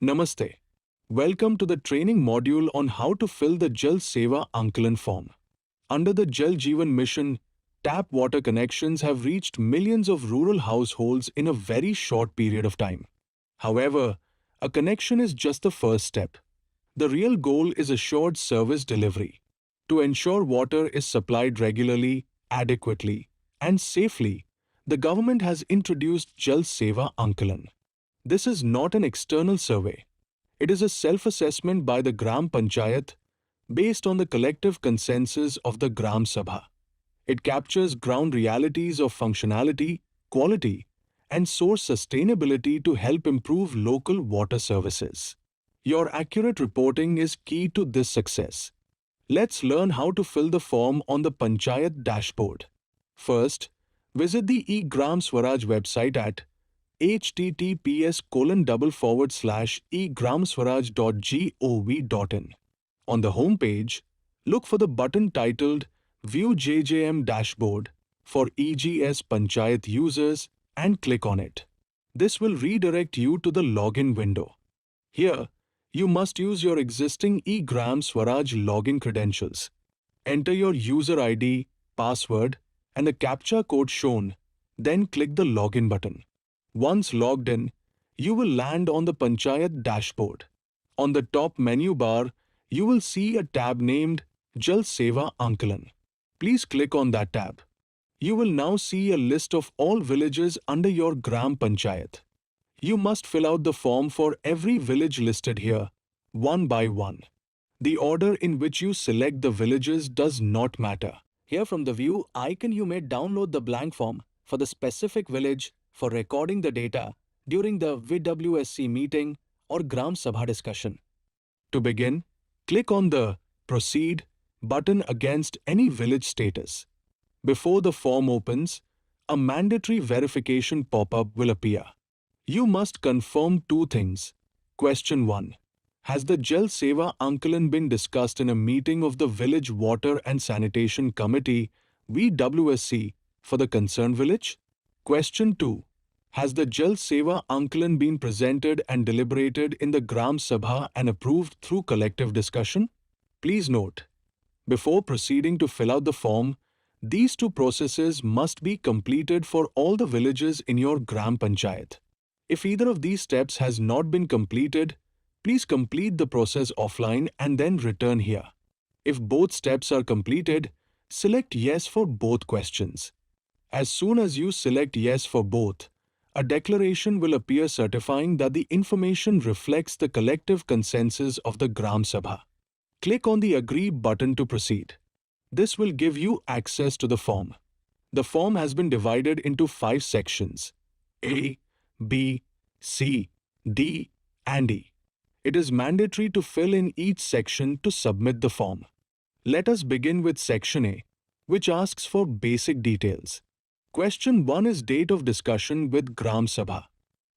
Namaste. Welcome to the training module on how to fill the Jal SEVA AAKALAN form. Under the Jal Jeevan mission, tap water connections have reached millions of rural households in a very short period of time. However, a connection is just the first step. The real goal is assured service delivery. To ensure water is supplied regularly, adequately, and safely, the government has introduced Jal SEVA AAKALAN. This is not an external survey. It is a self-assessment by the Gram Panchayat based on the collective consensus of the Gram Sabha. It captures ground realities of functionality, quality, and source sustainability to help improve local water services. Your accurate reporting is key to this success. Let's learn how to fill the form on the Panchayat dashboard. First, visit the eGram Swaraj website at https://egramswaraj.gov.in. On the home page, look for the button titled View JJM Dashboard for EGS Panchayat users and click on it. This will redirect you to the login window. Here, you must use your existing eGram Swaraj login credentials. Enter your user ID, password, and the CAPTCHA code shown, then click the login button. Once logged in, you will land on the Panchayat dashboard. On the top menu bar, you will see a tab named Jal SEVA AAKALAN. Please click on that tab. You will now see a list of all villages under your Gram Panchayat. You must fill out the form for every village listed here, one by one. The order in which you select the villages does not matter. Here from the view icon you may download the blank form for the specific village for recording the data during the VWSC meeting or Gram Sabha discussion. To begin, click on the Proceed button against any village status. Before the form opens, a mandatory verification pop-up will appear. You must confirm two things. Question 1. Has the Jal SEVA AAKALAN been discussed in a meeting of the Village Water and Sanitation Committee VWSC for the concerned village? Question 2. Has the Jal SEVA AAKALAN been presented and deliberated in the Gram Sabha and approved through collective discussion? Please note, before proceeding to fill out the form, these two processes must be completed for all the villages in your Gram Panchayat. If either of these steps has not been completed, please complete the process offline and then return here. If both steps are completed, select Yes for both questions. As soon as you select Yes for both, a declaration will appear certifying that the information reflects the collective consensus of the Gram Sabha. Click on the Agree button to proceed. This will give you access to the form. The form has been divided into 5 sections: A, B, C, D, and E. It is mandatory to fill in each section to submit the form. Let us begin with Section A, which asks for basic details. Question 1 is date of discussion with Gram Sabha.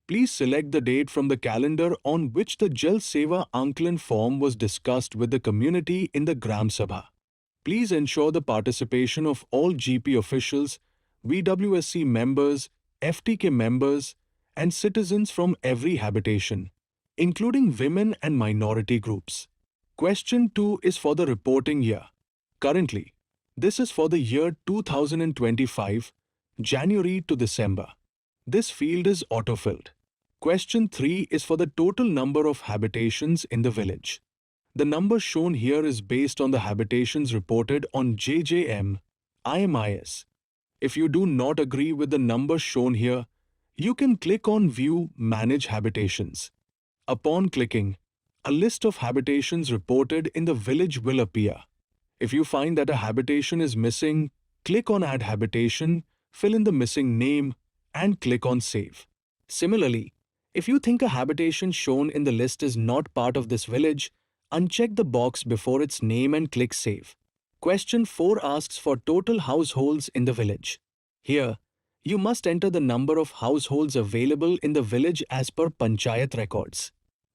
Please select the date from the calendar on which the Jal SEVA AAKALAN form was discussed with the community in the Gram Sabha. Please ensure the participation of all GP officials, VWSC members, FTK members, and citizens from every habitation, including women and minority groups. Question 2 is for the reporting year. Currently, this is for the year 2025, January to December. This field is auto-filled. Question 3 is for the total number of habitations in the village. The number shown here is based on the habitations reported on JJM, IMIS. If you do not agree with the number shown here, you can click on View Manage Habitations. Upon clicking, a list of habitations reported in the village will appear. If you find that a habitation is missing, click on Add Habitation, fill in the missing name, and click on Save. Similarly, if you think a habitation shown in the list is not part of this village, uncheck the box before its name and click Save. Question 4 asks for total households in the village. Here, you must enter the number of households available in the village as per Panchayat records.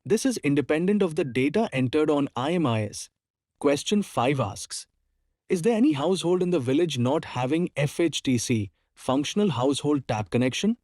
This is independent of the data entered on IMIS. Question 5 asks, is there any household in the village not having FHTC, Functional Household Tap Connection?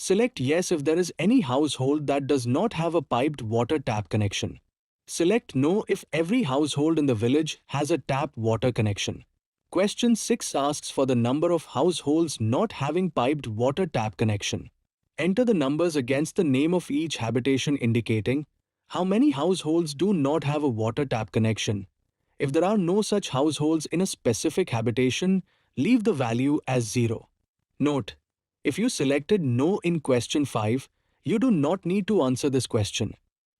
Select yes if there is any household that does not have a piped water tap connection. Select no if every household in the village has a tap water connection. Question 6 asks for the number of households not having piped water tap connection. Enter the numbers against the name of each habitation indicating how many households do not have a water tap connection. If there are no such households in a specific habitation, leave the value as 0. Note: if you selected no in question 5, you do not need to answer this question.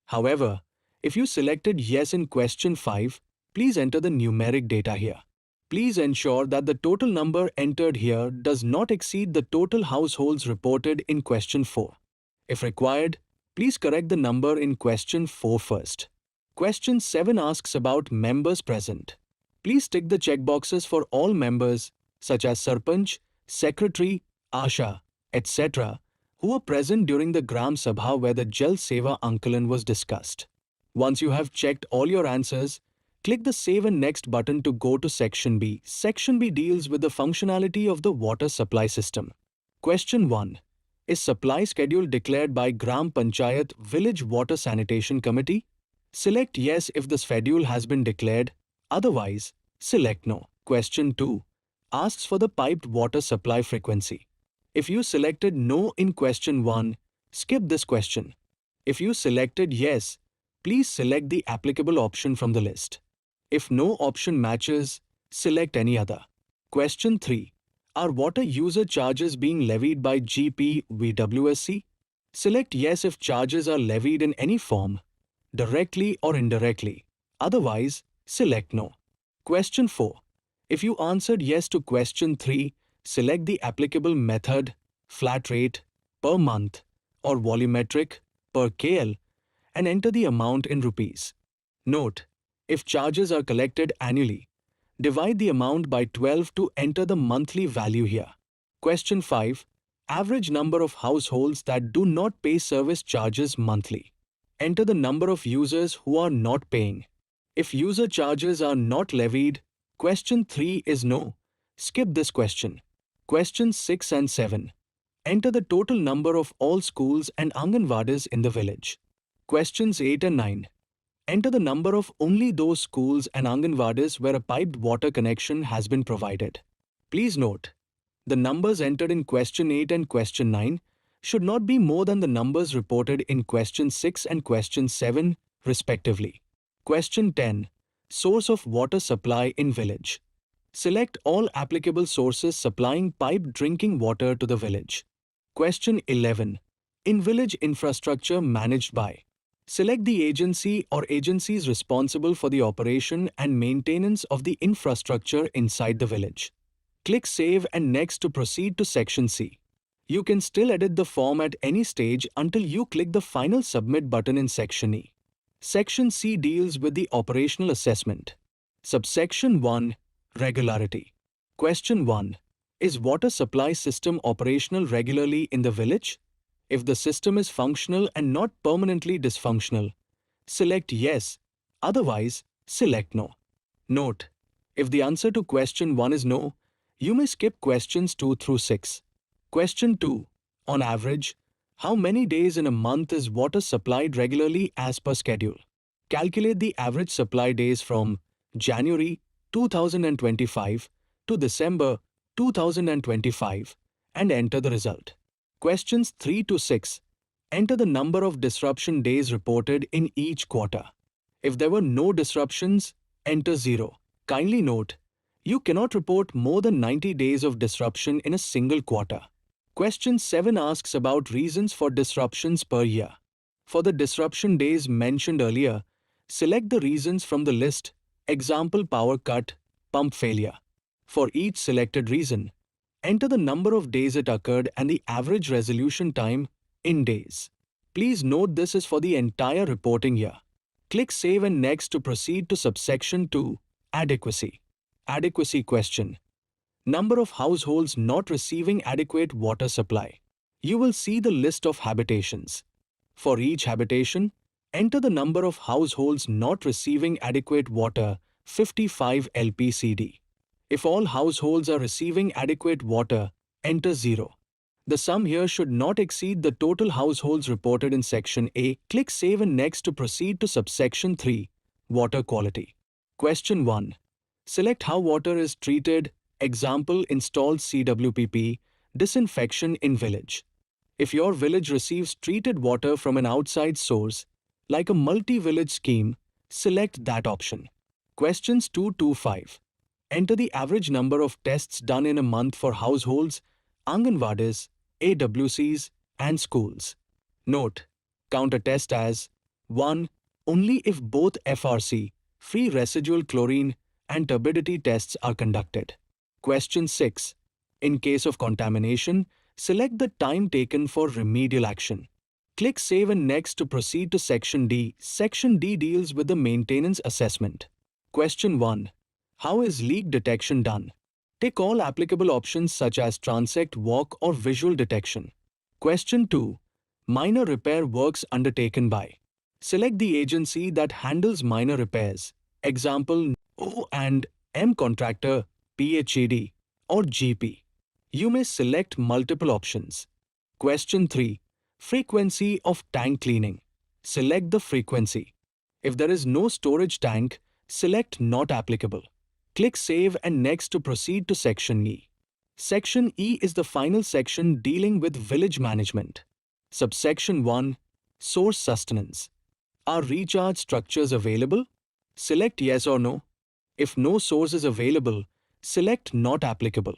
However, if you selected yes in question 5, please enter the numeric data here. Please ensure that the total number entered here does not exceed the total households reported in question 4. If required, please correct the number in question 4 first. Question 7 asks about members present. Please tick the checkboxes for all members, such as Sarpanch, Secretary, Asha, etc., who were present during the Gram Sabha where the Jal SEVA AAKALAN was discussed. Once you have checked all your answers, click the Save and Next button to go to Section B. Section B deals with the functionality of the water supply system. Question 1. Is supply schedule declared by Gram Panchayat Village Water Sanitation Committee? Select yes if the schedule has been declared, otherwise, select no. Question 2 asks for the piped water supply frequency. If you selected no in question 1, skip this question. If you selected yes, please select the applicable option from the list. If no option matches, select any other. Question 3. Are water user charges being levied by GPVWSC? Select yes if charges are levied in any form, directly or indirectly. Otherwise, select no. Question 4. If you answered yes to question 3, select the applicable method, flat rate, per month, or volumetric, per KL, and enter the amount in rupees. Note: if charges are collected annually, divide the amount by 12 to enter the monthly value here. Question 5. Average number of households that do not pay service charges monthly. Enter the number of users who are not paying. If user charges are not levied, question 3 is no. Skip this question. Questions 6 and 7. Enter the total number of all schools and Anganwadis in the village. Questions 8 and 9. Enter the number of only those schools and Anganwadis where a piped water connection has been provided. Please note: the numbers entered in question 8 and question 9 should not be more than the numbers reported in question 6 and question 7, respectively. Question 10. Source of water supply in village. Select all applicable sources supplying piped drinking water to the village. Question 11. In village infrastructure managed by. Select the agency or agencies responsible for the operation and maintenance of the infrastructure inside the village. Click Save and Next to proceed to Section C. You can still edit the form at any stage until you click the final Submit button in Section E. Section C deals with the operational assessment. Subsection 1. Regularity. Question 1. Is water supply system operational regularly in the village? If the system is functional and not permanently dysfunctional, select yes, otherwise, select no. Note: if the answer to question 1 is no, you may skip questions 2 through 6. Question 2. On average, how many days in a month is water supplied regularly as per schedule? Calculate the average supply days from January 2025 to December 2025 and enter the result. Questions 3 to 6. Enter the number of disruption days reported in each quarter. If there were no disruptions, enter 0. Kindly note: you cannot report more than 90 days of disruption in a single quarter. Question 7 asks about reasons for disruptions per year. For the disruption days mentioned earlier, select the reasons from the list, example power cut, pump failure. For each selected reason, enter the number of days it occurred and the average resolution time in days. Please note this is for the entire reporting year. Click Save and Next to proceed to subsection 2, Adequacy. Adequacy question. Number of households not receiving adequate water supply. You will see the list of habitations. For each habitation, enter the number of households not receiving adequate water, 55 LPCD. If all households are receiving adequate water, enter 0. The sum here should not exceed the total households reported in section A. Click Save and Next to proceed to subsection 3, Water Quality. Question 1. Select how water is treated. Example, installed CWPP, disinfection in village. If your village receives treated water from an outside source, like a multi-village scheme, select that option. Questions 2 to 5. Enter the average number of tests done in a month for households, Anganwadis, AWCs, and schools. Note: count a test as 1 only if both FRC, free residual chlorine, and turbidity tests are conducted. Question 6. In case of contamination, select the time taken for remedial action. Click Save and Next to proceed to Section D. Section D deals with the maintenance assessment. Question 1. How is leak detection done? Tick all applicable options such as transect, walk, or visual detection. Question 2. Minor repair works undertaken by. Select the agency that handles minor repairs. Example, O&M contractor, PHED, or GP. You may select multiple options. Question 3. Frequency of tank cleaning. Select the frequency. If there is no storage tank, select Not applicable. Click Save and Next to proceed to Section E. Section E is the final section dealing with village management. Subsection 1. Source sustenance. Are recharge structures available? Select Yes or No. If no source is available, select Not applicable.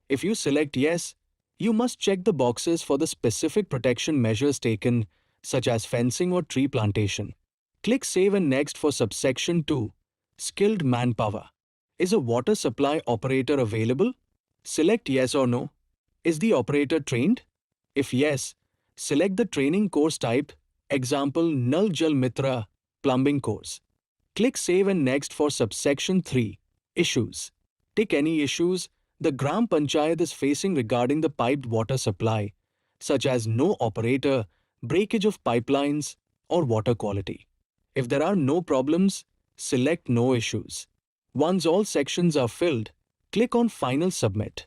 If you select Yes, you must check the boxes for the specific protection measures taken, such as fencing or tree plantation. Click Save and Next for subsection 2. Skilled manpower. Is a water supply operator available? Select Yes or No. Is the operator trained? If yes, select the training course type. Example, Nal Jal Mitra, plumbing course. Click Save and Next for subsection 3. Issues. Tick any issues the Gram Panchayat is facing regarding the piped water supply, such as no operator, breakage of pipelines, or water quality. If there are no problems, select No issues. Once all sections are filled, click on Final Submit.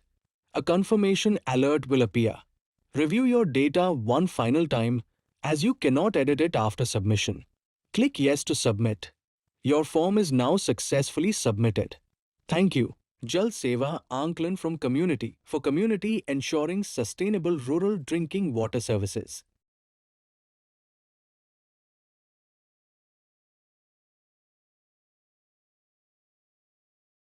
A confirmation alert will appear. Review your data one final time, as you cannot edit it after submission. Click Yes to submit. Your form is now successfully submitted. Thank you. Jal SEVA AAKALAN from Community for community ensuring sustainable rural drinking water services.